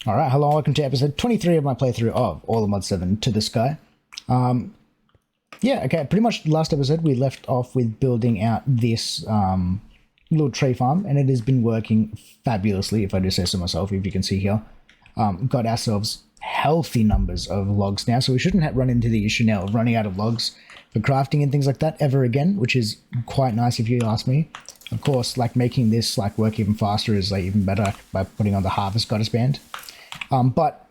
Alright, hello, welcome to episode 23 of my playthrough of All of Mod 7 to the Sky. Yeah, okay, pretty much last episode we left off with building out this little tree farm, and it has been working fabulously, if I do say so myself, if you can see here. Got ourselves healthy numbers of logs now, so we shouldn't run into the issue now of running out of logs for crafting and things like that ever again, which is quite nice if you ask me. Of course, like making this like work even faster is like even better by putting on the harvest goddess band. But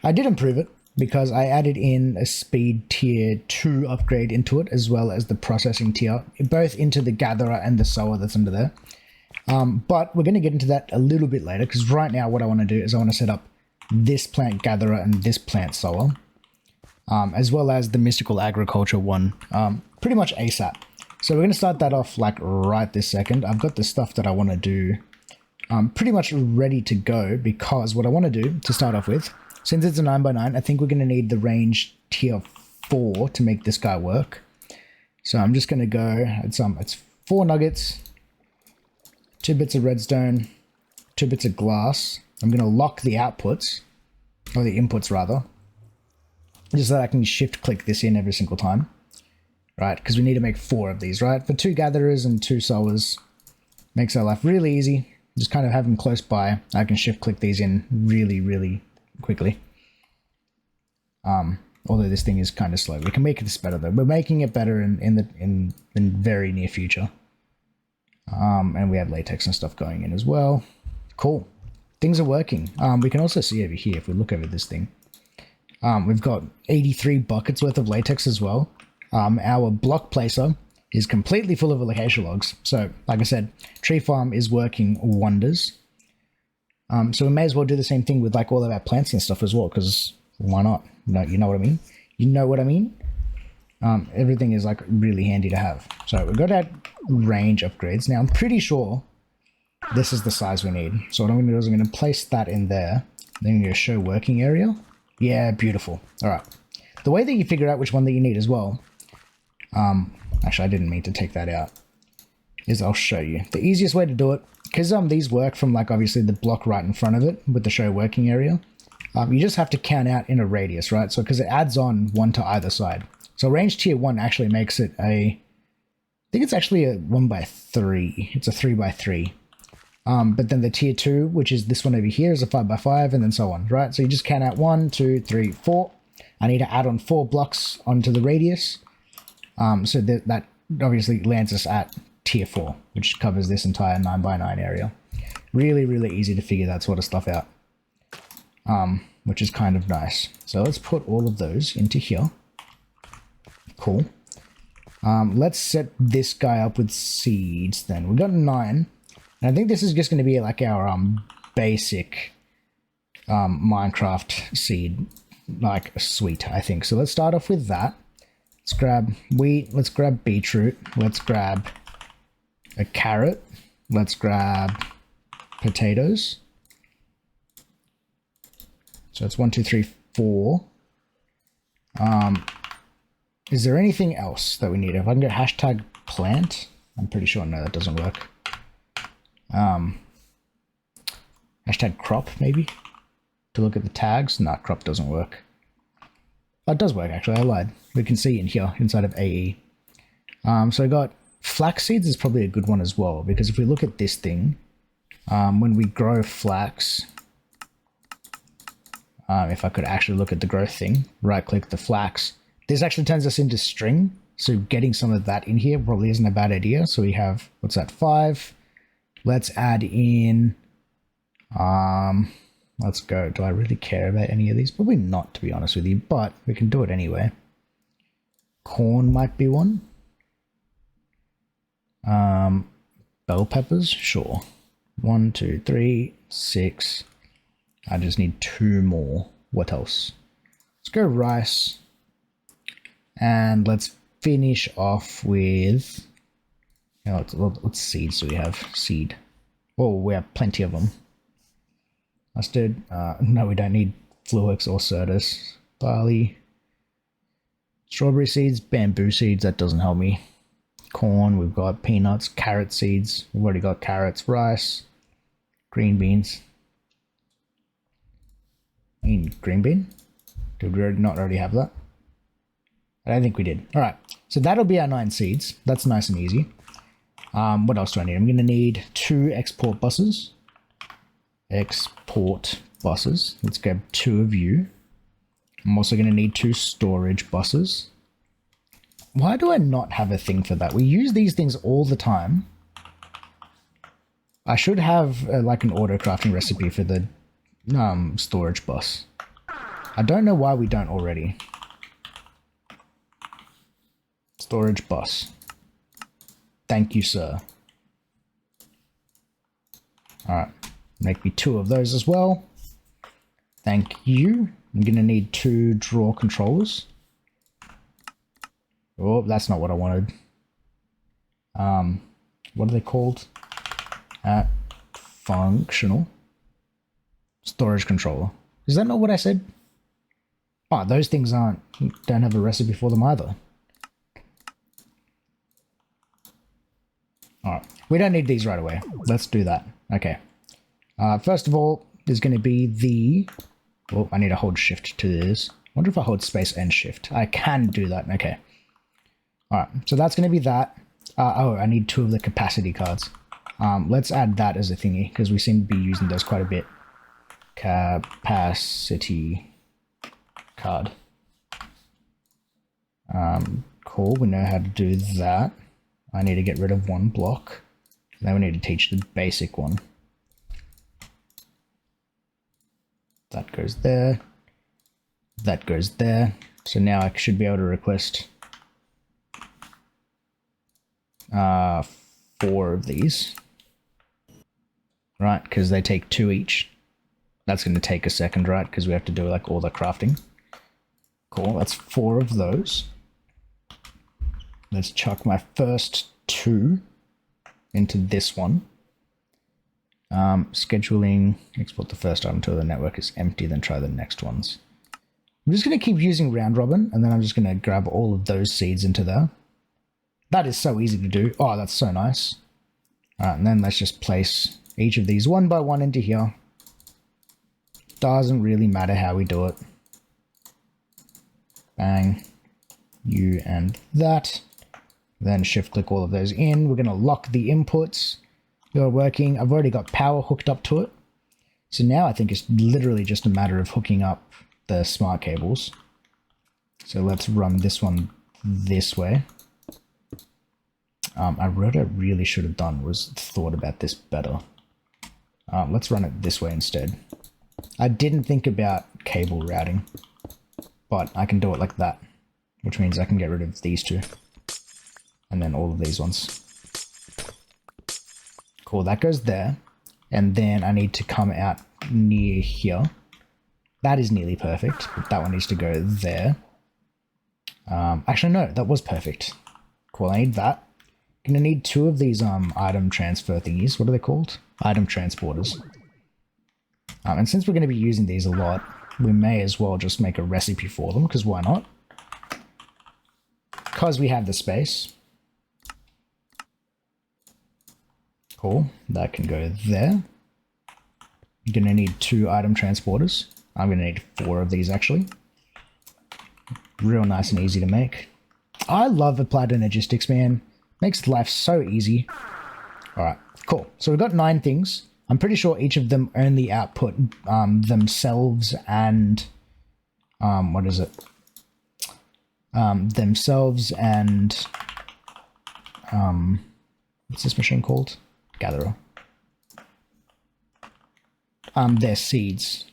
I did improve it because I added in a speed tier 2 upgrade into it, as well as the processing tier, both into the gatherer and the sower that's under there. But we're going to get into that a little bit later, because right now what I want to do is I want to set up this plant gatherer and this plant sower, as well as the mystical agriculture one, pretty much ASAP. So we're going to start that off like right this second. I've got the stuff that I want to do pretty much ready to go, because what I want to do to start off with, since it's a 9x9, I think we're going to need the range tier 4 to make this guy work. So I'm just going to go, it's 4 nuggets, 2 bits of redstone, 2 bits of glass. I'm going to lock the outputs, or the inputs rather, just so that I can shift click this in every single time. Right, because we need to make 4 of these, right? For 2 gatherers and 2 sowers, makes our life really easy. Just kind of have them close by. I can shift click these in really quickly. Although this thing is kind of slow. We can make this better though. We're making it better in the very near future. And we have latex and stuff going in as well. Cool. Things are working. We can also see over here, if we look over this thing, we've got 83 buckets worth of latex as well. Our block placer is completely full of acacia logs. So, like I said, tree farm is working wonders. So we may as well do the same thing with like all of our plants and stuff as well, because why not? No, you know what I mean? You know what I mean? Everything is like really handy to have. So we've got our range upgrades. Now I'm pretty sure this is the size we need. So what I'm going to do is I'm going to place that in there. Then I'm going to show working area. Yeah, beautiful. All right. The way that you figure out which one that you need as well, actually, I didn't mean to take that out, is I'll show you. The easiest way to do it, because these work from like obviously the block right in front of it with the show working area, you just have to count out in a radius, right? So because it adds on 1 to either side. So range tier 1 actually makes it I think it's actually a 1x3. It's a 3x3. But then the tier 2, which is this one over here, is a 5x5, and then so on, right? So you just count out 1, 2, 3, 4. I need to add on 4 blocks onto the radius. So that obviously lands us at tier 4, which covers this entire 9x9 area. Really easy to figure that sort of stuff out, which is kind of nice. So let's put all of those into here. Cool. Let's set this guy up with seeds then. We've got 9. And I think this is just going to be like our basic Minecraft seed like suite, I think. So let's start off with that. Let's grab wheat, let's grab beetroot, let's grab a carrot, let's grab potatoes. So it's 1, 2, 3, 4. Is there anything else that we need? If I can get hashtag plant, I'm pretty sure, no, that doesn't work. Hashtag crop, maybe? To look at the tags? Nah, crop doesn't work. Oh, it does work, actually. I lied. We can see in here, inside of AE. So I got flax seeds is probably a good one as well, because if we look at this thing, when we grow flax, if I could actually look at the growth thing, right-click the flax, this actually turns us into string. So getting some of that in here probably isn't a bad idea. So we have, what's that, 5. Let's add in, let's go. Do I really care about any of these? Probably not, to be honest with you, but we can do it anyway. Corn might be one. Bell peppers, sure. 1, 2, 3, 6. I just need 2 more. What else? Let's go rice. And let's finish off with, you know, what seeds do we have? Seed. Oh, we have plenty of them. Mustard. No, we don't need Fluix or Certus. Barley. Strawberry seeds, bamboo seeds, that doesn't help me. Corn, we've got peanuts, carrot seeds, we've already got carrots, rice, green beans. mean? Green bean? Did we not already have that? I don't think we did. All right, so that'll be our 9 seeds. That's nice and easy. What else do I need? I'm going to need 2 export buses. Export buses. Let's grab 2 of you. I'm also going to need 2 storage buses. Why do I not have a thing for that? We use these things all the time. I should have like an auto crafting recipe for the storage bus. I don't know why we don't already. Storage bus. Thank you, sir. Alright, make me 2 of those as well. Thank you. I'm going to need 2 draw controllers. Oh, that's not what I wanted. What are they called? Functional. Storage controller. Is that not what I said? Oh, those things don't have a recipe for them either. Alright, we don't need these right away. Let's do that. Okay. First of all, there's going to be the... Oh, I need to hold shift to this. I wonder if I hold space and shift. I can do that. Okay. Alright, so that's going to be that. Oh, I need 2 of the capacity cards. Let's add that as a thingy, because we seem to be using those quite a bit. Capacity card. Cool, we know how to do that. I need to get rid of 1 block. Then we need to teach the basic one. That goes there. That goes there. So now I should be able to request 4 of these. Right, because they take 2 each. That's going to take a second, right? Because we have to do like all the crafting. Cool, that's 4 of those. Let's chuck my first 2 into this one. Scheduling, export the first item until the network is empty, then try the next ones. I'm just going to keep using round robin, and then I'm just going to grab all of those seeds into there. That is so easy to do. Oh, that's so nice. Alright, and then let's just place each of these 1 by 1 into here. Doesn't really matter how we do it. Bang. You and that. Then shift click all of those in. We're going to lock the inputs. They're working. I've already got power hooked up to it. So now I think it's literally just a matter of hooking up the smart cables. So let's run this one this way. What I really should have done was thought about this better. Let's run it this way instead. I didn't think about cable routing, but I can do it like that, which means I can get rid of these 2. And then all of these ones. Cool, that goes there. And then I need to come out near here. That is nearly perfect, but that one needs to go there. Actually, no, that was perfect. Cool, I need that. Gonna need 2 of these item transfer thingies. What are they called? Item transporters. And since we're going to be using these a lot, we may as well just make a recipe for them, because why not? Because we have the space. Cool, that can go there. You're going to need 2 item transporters. I'm going to need 4 of these actually. Real nice and easy to make. I love Applied Energistics, man. Makes life so easy. Alright, cool. So we've got 9 things. I'm pretty sure each of them only output themselves and... what is it? Themselves and... what's this machine called? Gatherer. Their seeds.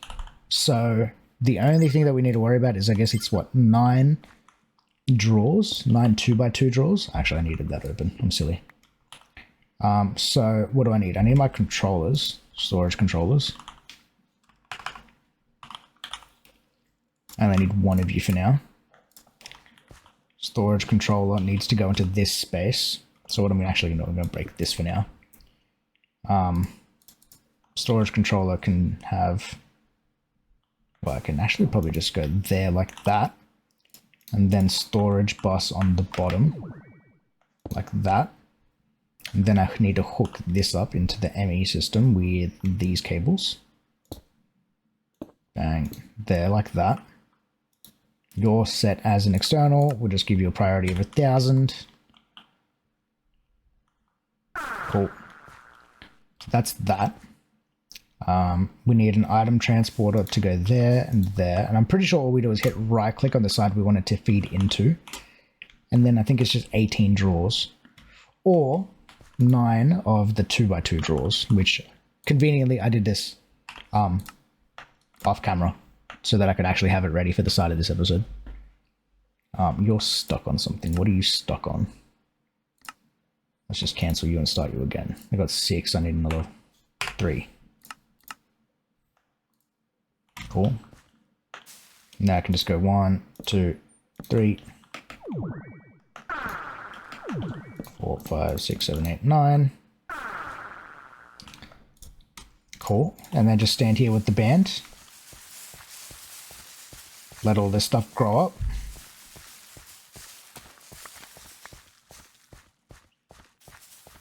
So the only thing that we need to worry about is, I guess it's what, 9 drawers? 9 2x2 drawers? Actually, I needed that open. I'm silly. So what do I need? I need my controllers, storage controllers. And I need 1 of you for now. Storage controller needs to go into this space. So what am I actually going to do? I'm going to break this for now. Storage controller can have... Well, I can actually probably just go there like that. And then storage bus on the bottom. Like that. And then I need to hook this up into the ME system with these cables. Bang. There, like that. You're set as an external. We'll just give you a priority of 1,000. Cool. That's that. We need an item transporter to go there and there. And I'm pretty sure all we do is hit right click on the side we want it to feed into. And then I think it's just 18 drawers. Or 9 of the 2x2 drawers, which conveniently I did this off camera so that I could actually have it ready for the start of this episode. You're stuck on something. What are you stuck on? Let's just cancel you and start you again. I got 6. I need another 3. Cool. Now I can just go 1, 2, 3, 4, 5, 6, 7, 8, 9. Cool. And then just stand here with the band. Let all this stuff grow up.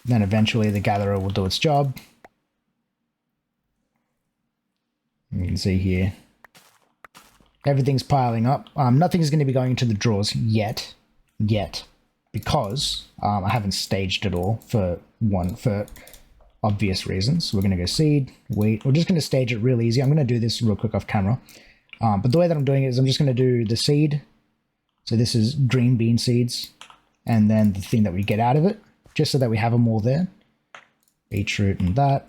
Then eventually the gatherer will do its job. You can see here, everything's piling up. Nothing's going to be going into the drawers yet, because I haven't staged it all for obvious reasons. We're going to go seed, wheat. We're just going to stage it real easy. I'm going to do this real quick off camera. But the way that I'm doing it is I'm just going to do the seed. So this is green bean seeds, and then the thing that we get out of it, just so that we have them all there. Beetroot and that.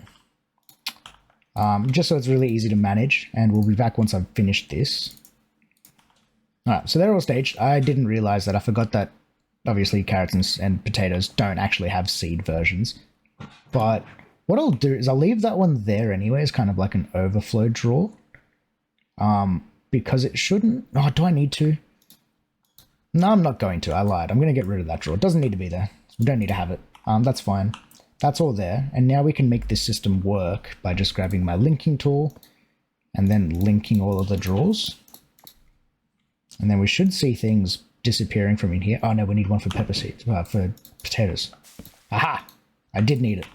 Just so it's really easy to manage, and we'll be back once I've finished this. Alright, so they're all staged. I didn't realize that. I forgot that obviously carrots and potatoes don't actually have seed versions. But what I'll do is I'll leave that one there anyway as kind of like an overflow drawer. Because it shouldn't... Oh, do I need to? No, I'm not going to. I lied. I'm going to get rid of that drawer. It doesn't need to be there. We don't need to have it. That's fine. That's all there. And now we can make this system work by just grabbing my linking tool and then linking all of the drawers. And then we should see things disappearing from in here. Oh no, we need one for pepper seeds, for potatoes. Aha! I did need it.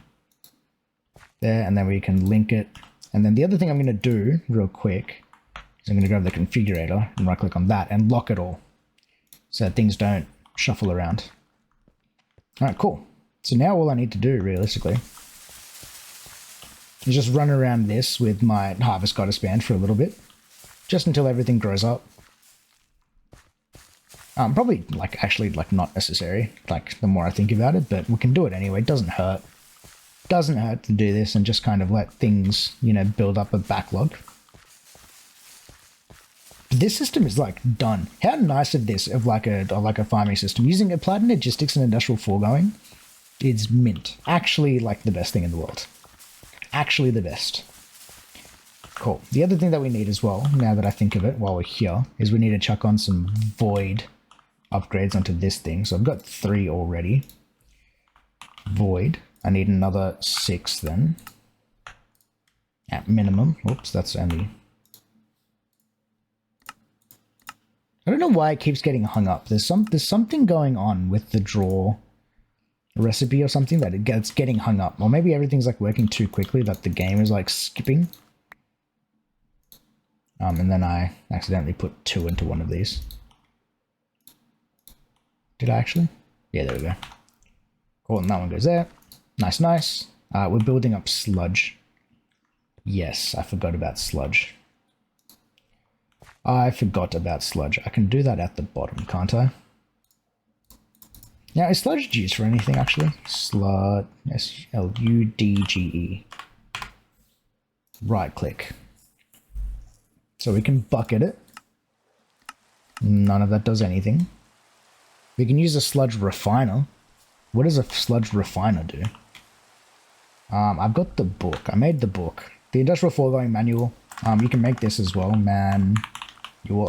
There, and then we can link it. And then the other thing I'm going to do real quick is I'm going to grab the configurator and right click on that and lock it all so that things don't shuffle around. Alright, cool. So now all I need to do, realistically, is just run around this with my harvest goddess band for a little bit, just until everything grows up. Probably, actually not necessary, the more I think about it, but we can do it anyway. It doesn't hurt. Doesn't hurt to do this and just kind of let things, build up a backlog. This system is done. How nice of this, of a farming system, using applied logistics and industrial foregoing. It's mint. Actually, the best thing in the world. Actually the best. Cool. The other thing that we need as well, now that I think of it while we're here, is we need to chuck on some void upgrades onto this thing. So I've got 3 already. Void. I need another 6 then. At minimum. Oops, that's only... I don't know why it keeps getting hung up. There's something going on with the drawer recipe or something that it gets getting hung up, or maybe everything's working too quickly that the game is skipping. And then I accidentally put 2 into one of these. Did I actually? Yeah, there we go. Cool, and that one goes there. Nice, nice. We're building up sludge. Yes, I forgot about sludge. I forgot about sludge. I can do that at the bottom, can't I? Now, is sludge used for anything, actually? Sludge, S-L-U-D-G-E. Right click. So we can bucket it. None of that does anything. We can use a sludge refiner. What does a sludge refiner do? I've got the book. I made the book. The industrial foregoing manual. You can make this as well.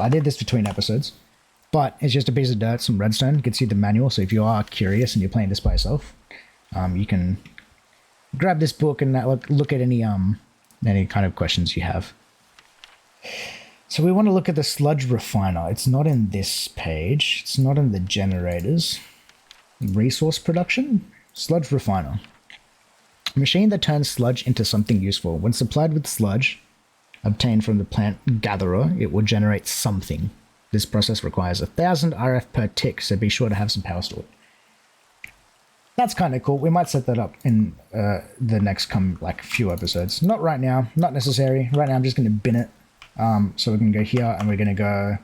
I did this between episodes. But it's just a piece of dirt, some redstone. You can see the manual, so if you are curious and you're playing this by yourself, you can grab this book and look at any kind of questions you have. So we want to look at the sludge refiner. It's not in this page. It's not in the generators. Resource production? Sludge refiner. A machine that turns sludge into something useful. When supplied with sludge, obtained from the plant gatherer, it will generate something. This process requires 1,000 RF per tick, so be sure to have some power stored. That's kind of cool. We might set that up in the next few episodes. Not right now, not necessary. Right now I'm just going to bin it. So we're going to go here and we're going to go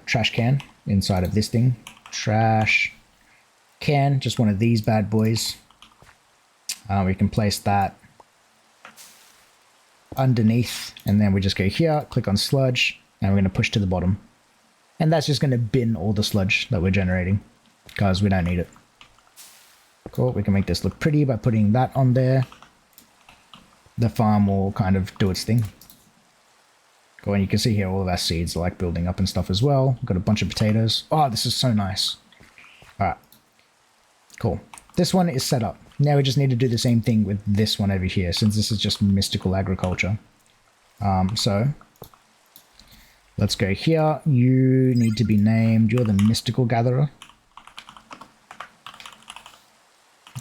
trash can inside of this thing. Trash can, just one of these bad boys. We can place that underneath, and then we just go here, click on sludge, and we're going to push to the bottom. And that's just going to bin all the sludge that we're generating, because we don't need it. Cool, we can make this look pretty by putting that on there. The farm will kind of do its thing. Cool, and you can see here all of our seeds are like building up and stuff as well. We've got a bunch of potatoes. Oh, this is so nice. Alright, cool. This one is set up. Now we just need to do the same thing with this one over here, since this is just mystical agriculture. So let's go here. You need to be named, you're the mystical gatherer.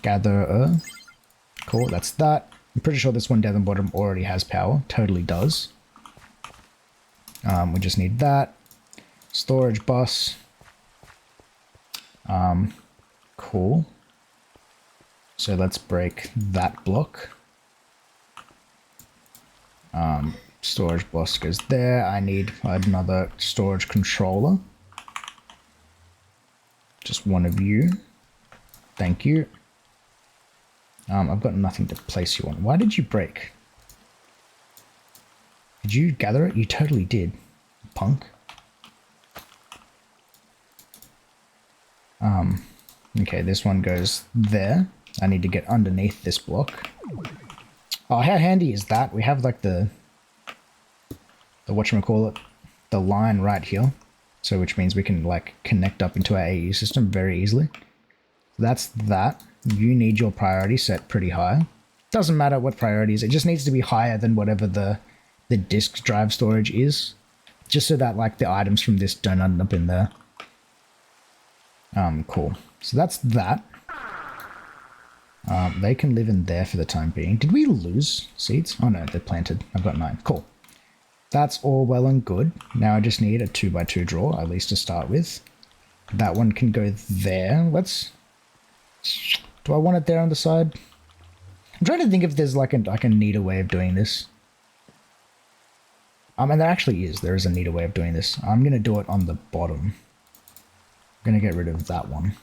Gatherer. Cool, that's that. I'm pretty sure this one down the bottom already has power. Totally does. We just need that. Storage bus. Cool. So let's break that block. Storage bus goes there. I need another storage controller. Just one of you. Thank you. I've got nothing to place you on. Why did you break? Did you gather it? You totally did, punk. Okay, this one goes there. I need to get underneath this block. Oh, how handy is that? We have like the whatchamacallit, the line right here. So which means we can like connect up into our AE system very easily. That's that. You need your priority set pretty high. Doesn't matter what priorities, it just needs to be higher than whatever the disk drive storage is. Just so that like the items from this don't end up in there. Cool. So that's that. They can live in there for the time being. Did we lose seeds? Oh no, they're planted. I've got 9. Cool. That's all well and good. Now I just need a 2x2 drawer, at least to start with. That one can go there. Do I want it there on the side? I'm trying to think if there's like a neater way of doing this. And there actually is. There is a neater way of doing this. I'm going to do it on the bottom. I'm going to get rid of that one.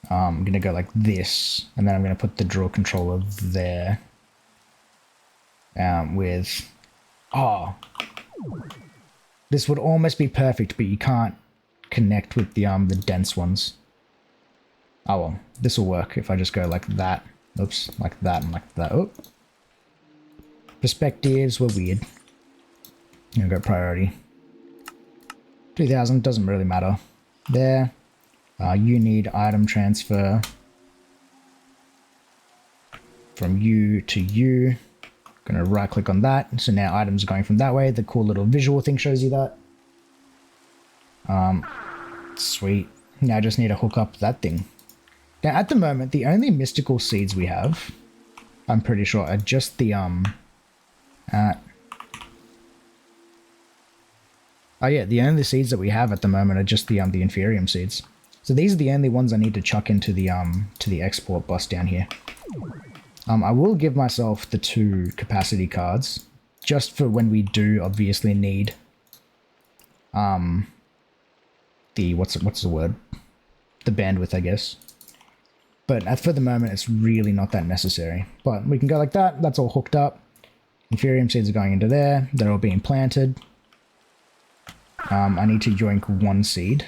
I'm going to go like this, and then I'm going to put the draw controller there. This would almost be perfect, but you can't connect with the dense ones. Oh well, this will work if I just go like that. Oops, like that and like that. Oh. Perspectives were weird. I'm going to go priority. 2000 doesn't really matter. There. You need item transfer from you to you. Gonna right click on that. So now items are going from that way. The cool little visual thing shows you that. Sweet. Now I just need to hook up that thing. Now at the moment, the only mystical seeds we have, I'm pretty sure, are just the oh yeah, the only seeds that we have at the moment are just the inferium seeds. So these are the only ones I need to chuck into the export bus down here. I will give myself the 2 capacity cards, just for when we do obviously need the what's the word? The bandwidth, I guess. But for the moment, it's really not that necessary. But we can go like that. That's all hooked up. Inferium seeds are going into there. They're all being planted. I need to yoink 1 seed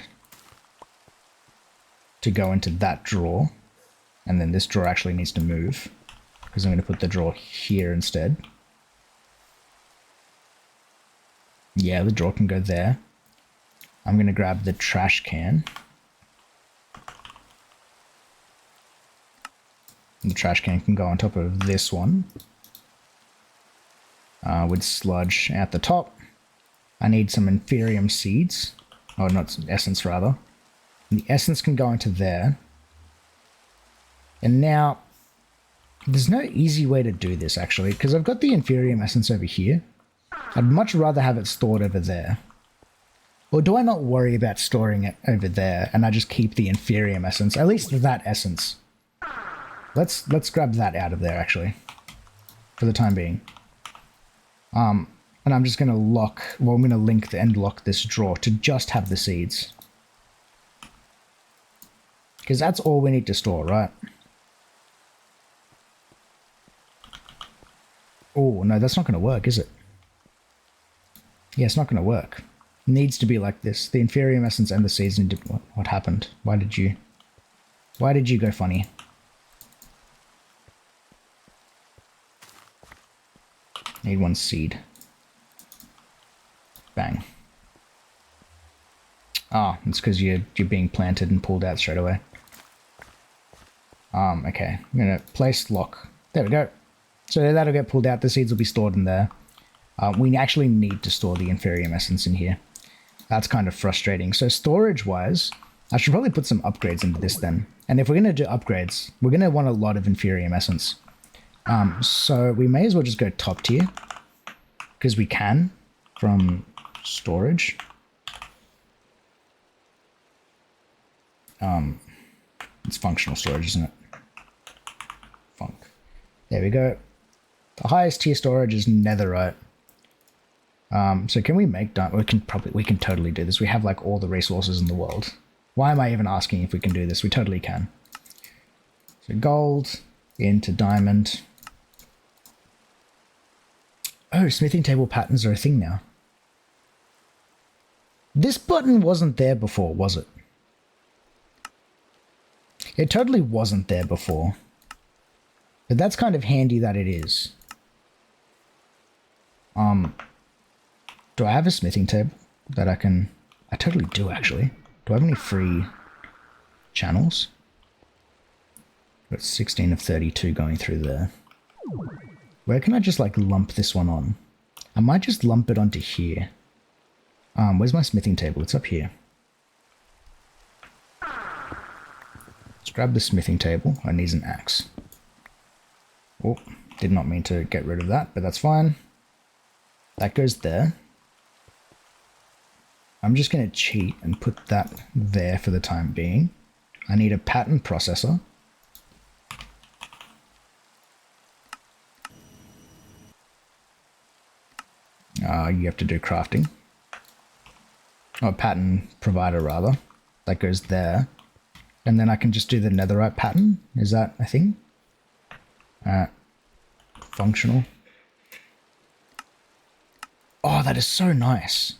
to go into that drawer, and then this drawer actually needs to move because I'm going to put the drawer here instead. Yeah, the drawer can go there. I'm going to grab the trash can. And the trash can can go on top of this one with sludge at the top. I need some inferium seeds, or not, essence rather. And the essence can go into there. And now, There's no easy way to do this, actually, because I've got the Inferium Essence over here. I'd much rather have it stored over there. Or do I not worry about storing it over there, and I just keep the Inferium Essence? At least that essence. Let's grab that out of there, actually. For the time being. And I'm just going to lock... Well, I'm going to link the end lock this drawer to just have the seeds. Because that's all we need to store, right? Oh, no, that's not going to work, is it? Yeah, it's not going to work. It needs to be like this. The Inferium Essence and the seeds need to... What happened? Why did you go funny? Need one seed. Bang. Ah, it's because you're being planted and pulled out straight away. Okay. I'm going to place lock. There we go. So that'll get pulled out. The seeds will be stored in there. We actually need to store the Inferium Essence in here. That's kind of frustrating. So storage-wise, I should probably put some upgrades into this then. And if we're going to do upgrades, we're going to want a lot of Inferium Essence. So we may as well just go top tier. Because we can from storage. It's functional storage, isn't it? Funk. There we go. The highest tier storage is netherite. So can we make diamond? We can totally do this. We have like all the resources in the world. Why am I even asking if we can do this? We totally can. So gold into diamond. Oh, smithing table patterns are a thing now. This button wasn't there before, was it? It totally wasn't there before. But that's kind of handy that it is. Do I have a smithing table that I can... I totally do, actually. Do I have any free channels? Got 16 of 32 going through there. Where can I just, like, lump this one on? I might just lump it onto here. Where's my smithing table? It's up here. Let's grab the smithing table. I need an axe. Oh, did not mean to get rid of that, but that's fine. That goes there. I'm just going to cheat and put that there for the time being. I need a pattern processor. You have to do crafting. Oh, pattern provider, rather. That goes there. And then I can just do the netherite pattern. Is that a thing? Functional. Oh, that is so nice.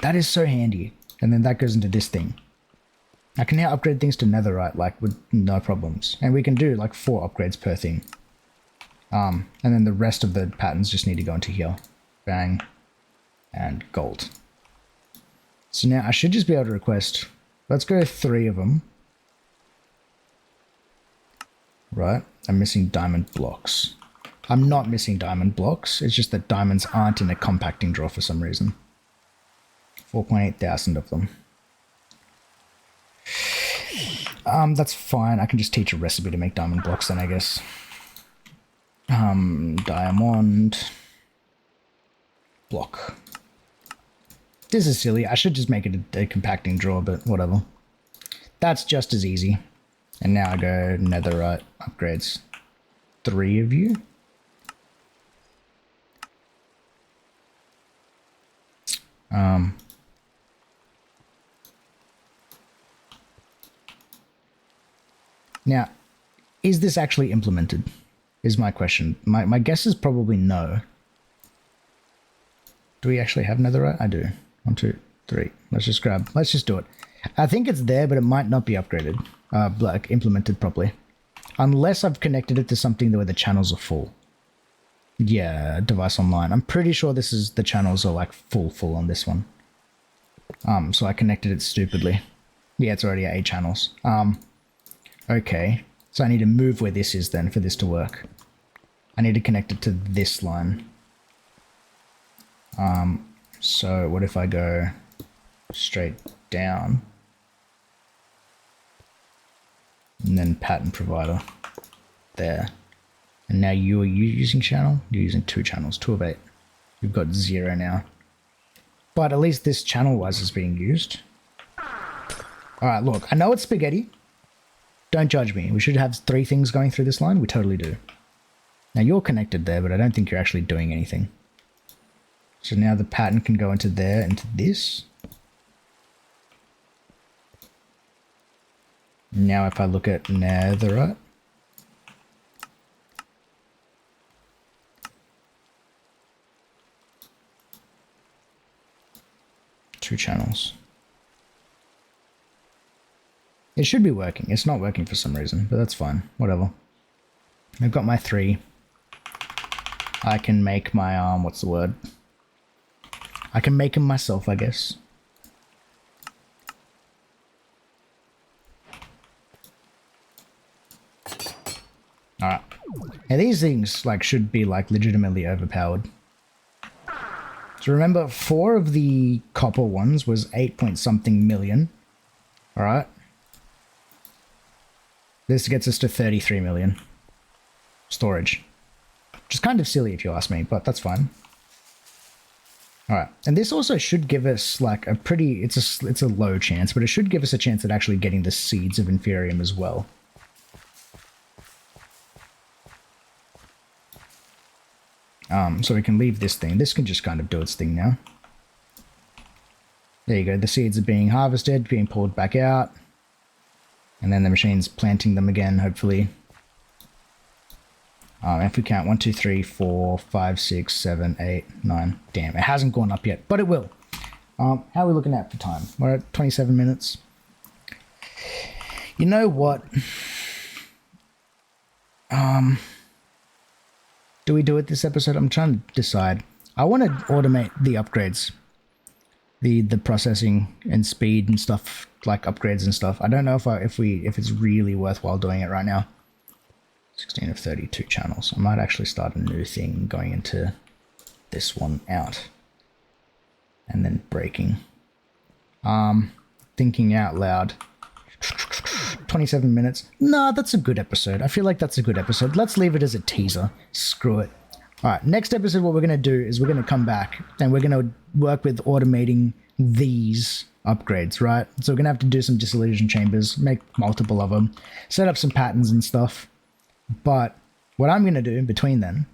That is so handy. And then that goes into this thing. I can now upgrade things to netherite, like, with no problems. And we can do, like, 4 upgrades per thing. And then the rest of the patterns just need to go into here. Bang. And gold. So now I should just be able to request... Let's go 3 of them. Right. I'm missing diamond blocks. I'm not missing diamond blocks. It's just that diamonds aren't in a compacting drawer for some reason. 4.8 thousand of them. That's fine. I can just teach a recipe to make diamond blocks then, I guess. Diamond block. This is silly. I should just make it a compacting drawer, but whatever. That's just as easy. And now I go netherite upgrades. 3 of you. Now, is this actually implemented? Is my question. My guess is probably no. Do we actually have netherite? I do. 1, 2, 3. Let's just do it. I think it's there, but it might not be upgraded. Like, implemented properly. Unless I've connected it to something where the channels are full. Yeah, device online. I'm pretty sure this is, the channels are like full on this one. So I connected it stupidly. Yeah, it's already at 8 channels. Okay. So I need to move where this is then for this to work. I need to connect it to this line. So what if I go straight down? And then pattern provider. There. And now you using channel? You're using 2 channels, 2 of 8. You've got 0 now. But at least this channel-wise is being used. Alright, look, I know it's spaghetti. Don't judge me. We should have 3 things going through this line. We totally do. Now you're connected there, but I don't think you're actually doing anything. So now the pattern can go into there, into this. Now if I look at netherite. Two channels. It should be working. It's not working for some reason, but that's fine. Whatever. I've got my 3. I can make my, what's the word? I can make them myself, I guess. Alright. Now these things, like, should be, like, legitimately overpowered. So remember, 4 of the copper ones was 8 point something million. Alright. This gets us to 33 million. Storage. Which is kind of silly if you ask me, but that's fine. Alright, and this also should give us like a pretty, it's a low chance, but it should give us a chance at actually getting the seeds of Inferium as well. So we can leave this thing. This can just kind of do its thing now. There you go, the seeds are being harvested, being pulled back out. And then the machine's planting them again, hopefully. If we count 1, 2, 3, 4, 5, 6, 7, 8, 9. Damn, it hasn't gone up yet, but it will. How are we looking at for time? We're at 27 minutes. You know what? Do we do it this episode? I'm trying to decide. I want to automate the upgrades. The processing and speed and stuff, like upgrades and stuff. I don't know if it's really worthwhile doing it right now. 16 of 32 channels. I might actually start a new thing going into this one out. And then breaking. Thinking out loud. 27 minutes. Nah, that's a good episode. I feel like that's a good episode. Let's leave it as a teaser. Screw it. Alright, next episode what we're going to do is we're going to come back and we're going to work with automating these upgrades, right? So we're going to have to do some dissolution chambers, make multiple of them, set up some patterns and stuff. But what I'm going to do in between then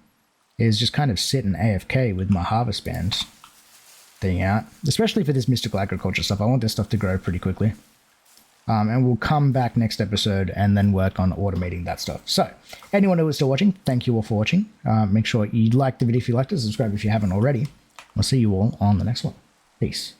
is just kind of sit in AFK with my harvest band thing out, especially for this mystical agriculture stuff. I want this stuff to grow pretty quickly. And we'll come back next episode and then work on automating that stuff. So, anyone who is still watching, thank you all for watching. Make sure you like the video if you liked it, subscribe if you haven't already. I'll see you all on the next one. Peace.